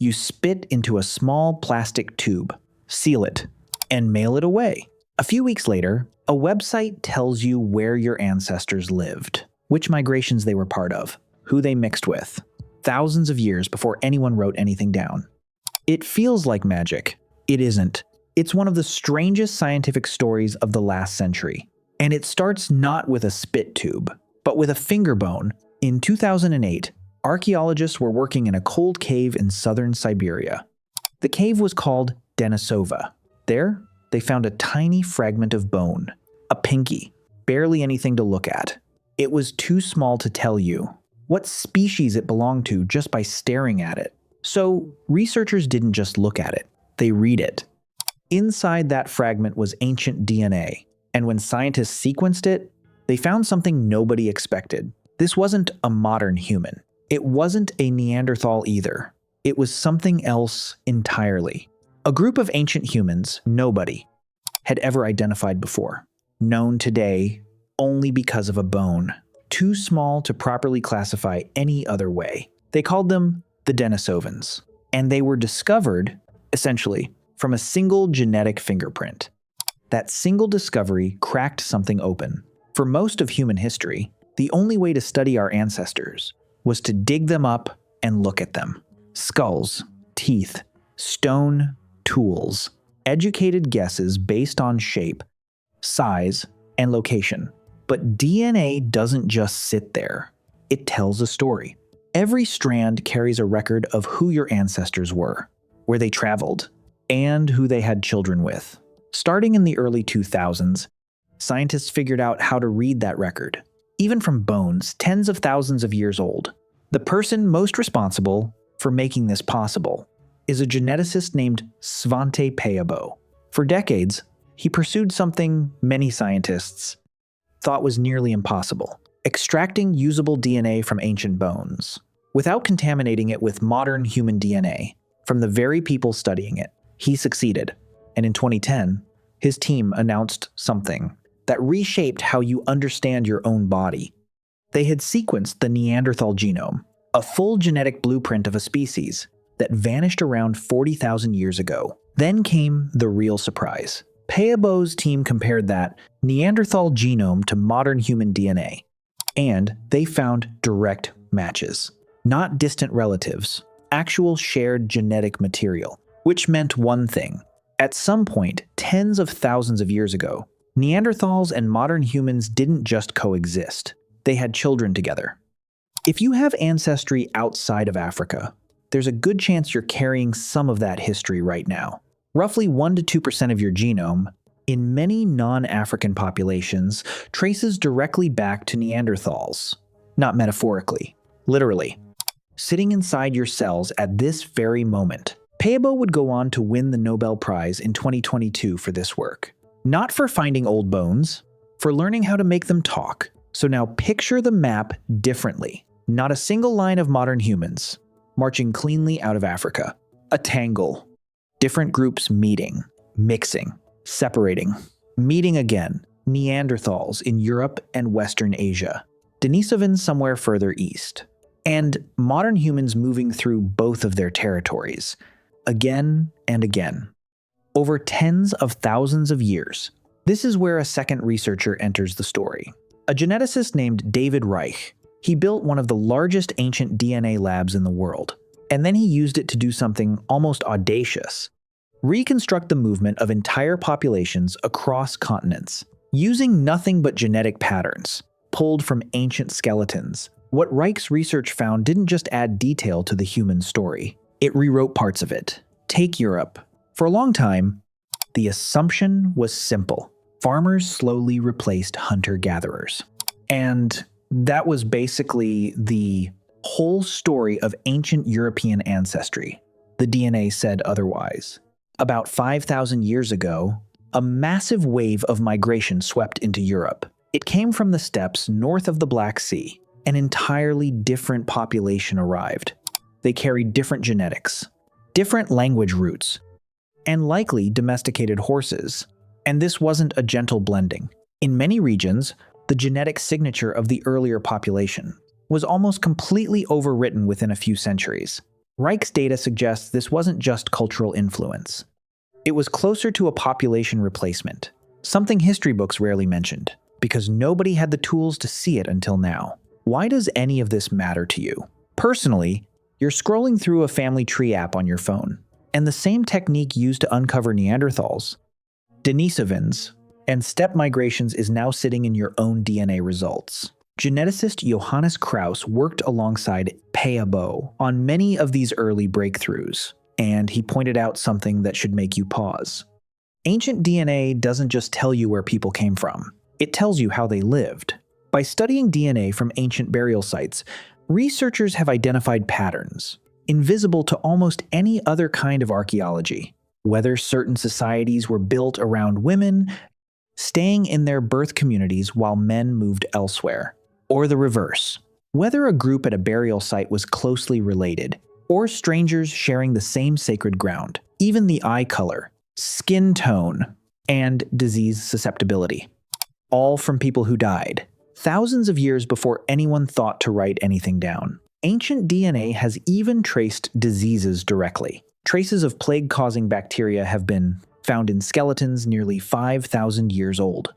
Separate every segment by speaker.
Speaker 1: You spit into a small plastic tube, seal it, and mail it away. A few weeks later, a website tells you where your ancestors lived, which migrations they were part of, who they mixed with, thousands of years before anyone wrote anything down. It feels like magic. It isn't. It's one of the strangest scientific stories of the last century. And it starts not with a spit tube, but with a finger bone. In 2008, archaeologists were working in a cold cave in southern Siberia. The cave was called Denisova. There, they found a tiny fragment of bone, a pinky, barely anything to look at. It was too small to tell you what species it belonged to just by staring at it. So, researchers didn't just look at it, they read it. Inside that fragment was ancient DNA, and when scientists sequenced it, they found something nobody expected. This wasn't a modern human. It wasn't a Neanderthal either. It was something else entirely. A group of ancient humans nobody had ever identified before, known today only because of a bone, too small to properly classify any other way. They called them the Denisovans, and they were discovered, essentially, from a single genetic fingerprint. That single discovery cracked something open. For most of human history, the only way to study our ancestors was to dig them up and look at them. Skulls, teeth, stone, tools, educated guesses based on shape, size, and location. But DNA doesn't just sit there. It tells a story. Every strand carries a record of who your ancestors were, where they traveled, and who they had children with. Starting in the early 2000s, scientists figured out how to read that record, even from bones tens of thousands of years old. The person most responsible for making this possible is a geneticist named Svante Pääbo. For decades, he pursued something many scientists thought was nearly impossible: extracting usable DNA from ancient bones, without contaminating it with modern human DNA from the very people studying it. He succeeded, and in 2010, his team announced something that reshaped how you understand your own body. They had sequenced the Neanderthal genome, a full genetic blueprint of a species that vanished around 40,000 years ago. Then came the real surprise. Pääbo's team compared that Neanderthal genome to modern human DNA, and they found direct matches. Not distant relatives, actual shared genetic material, which meant one thing. At some point, tens of thousands of years ago, Neanderthals and modern humans didn't just coexist. They had children together. If you have ancestry outside of Africa, there's a good chance you're carrying some of that history right now. Roughly 1 to 2% of your genome, in many non-African populations, traces directly back to Neanderthals. Not metaphorically, literally. Sitting inside your cells at this very moment. Pääbo would go on to win the Nobel Prize in 2022 for this work. Not for finding old bones, for learning how to make them talk. So now picture the map differently. Not a single line of modern humans marching cleanly out of Africa. A tangle. Different groups meeting, mixing, separating, meeting again. Neanderthals in Europe and Western Asia. Denisovans somewhere further east. And modern humans moving through both of their territories, again and again. Over tens of thousands of years. This is where a second researcher enters the story. A geneticist named David Reich. He built one of the largest ancient DNA labs in the world, and then he used it to do something almost audacious: reconstruct the movement of entire populations across continents, using nothing but genetic patterns, pulled from ancient skeletons. What Reich's research found didn't just add detail to the human story, it rewrote parts of it. Take Europe. For a long time, the assumption was simple. Farmers slowly replaced hunter-gatherers. And that was basically the whole story of ancient European ancestry. The DNA said otherwise. About 5,000 years ago, a massive wave of migration swept into Europe. It came from the steppes north of the Black Sea. An entirely different population arrived. They carried different genetics, different language roots, and likely domesticated horses. And this wasn't a gentle blending. In many regions, the genetic signature of the earlier population was almost completely overwritten within a few centuries. Reich's data suggests this wasn't just cultural influence. It was closer to a population replacement, something history books rarely mentioned, because nobody had the tools to see it until now. Why does any of this matter to you? Personally, you're scrolling through a family tree app on your phone, and the same technique used to uncover Neanderthals, Denisovans, and steppe migrations is now sitting in your own DNA results. Geneticist Johannes Krause worked alongside Pääbo on many of these early breakthroughs, and he pointed out something that should make you pause. Ancient DNA doesn't just tell you where people came from, it tells you how they lived. By studying DNA from ancient burial sites, researchers have identified patterns, invisible to almost any other kind of archaeology. Whether certain societies were built around women, staying in their birth communities while men moved elsewhere, or the reverse. Whether a group at a burial site was closely related, or strangers sharing the same sacred ground, even the eye color, skin tone, and disease susceptibility. All from people who died, thousands of years before anyone thought to write anything down. Ancient DNA has even traced diseases directly. Traces of plague-causing bacteria have been found in skeletons nearly 5,000 years old.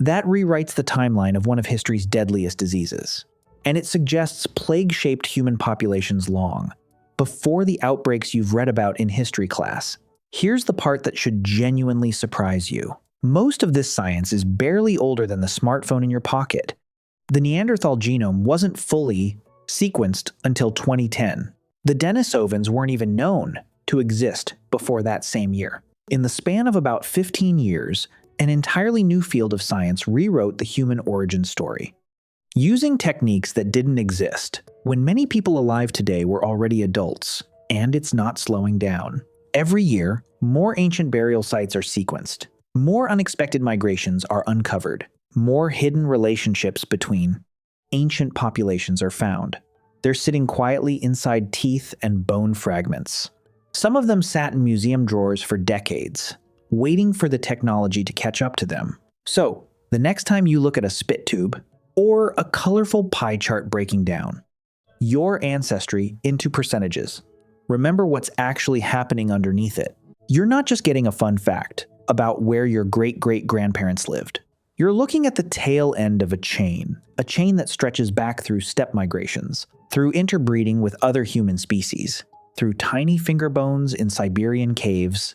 Speaker 1: That rewrites the timeline of one of history's deadliest diseases, and it suggests plague-shaped human populations long before the outbreaks you've read about in history class. Here's the part that should genuinely surprise you. Most of this science is barely older than the smartphone in your pocket. The Neanderthal genome wasn't fully sequenced until 2010. The Denisovans weren't even known to exist before that same year. In the span of about 15 years, an entirely new field of science rewrote the human origin story. Using techniques that didn't exist, when many people alive today were already adults, and it's not slowing down. Every year, more ancient burial sites are sequenced. More unexpected migrations are uncovered. More hidden relationships between ancient populations are found. They're sitting quietly inside teeth and bone fragments. Some of them sat in museum drawers for decades, waiting for the technology to catch up to them. So, the next time you look at a spit tube, or a colorful pie chart breaking down your ancestry into percentages, remember what's actually happening underneath it. You're not just getting a fun fact about where your great-great-grandparents lived. You're looking at the tail end of a chain that stretches back through steppe migrations, through interbreeding with other human species, through tiny finger bones in Siberian caves,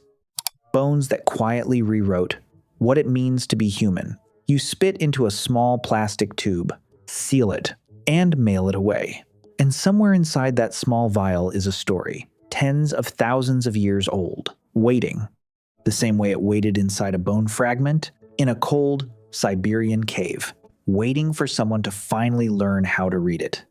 Speaker 1: bones that quietly rewrote what it means to be human. You spit into a small plastic tube, seal it, and mail it away. And somewhere inside that small vial is a story, tens of thousands of years old, waiting, the same way it waited inside a bone fragment in a cold Siberian cave, waiting for someone to finally learn how to read it.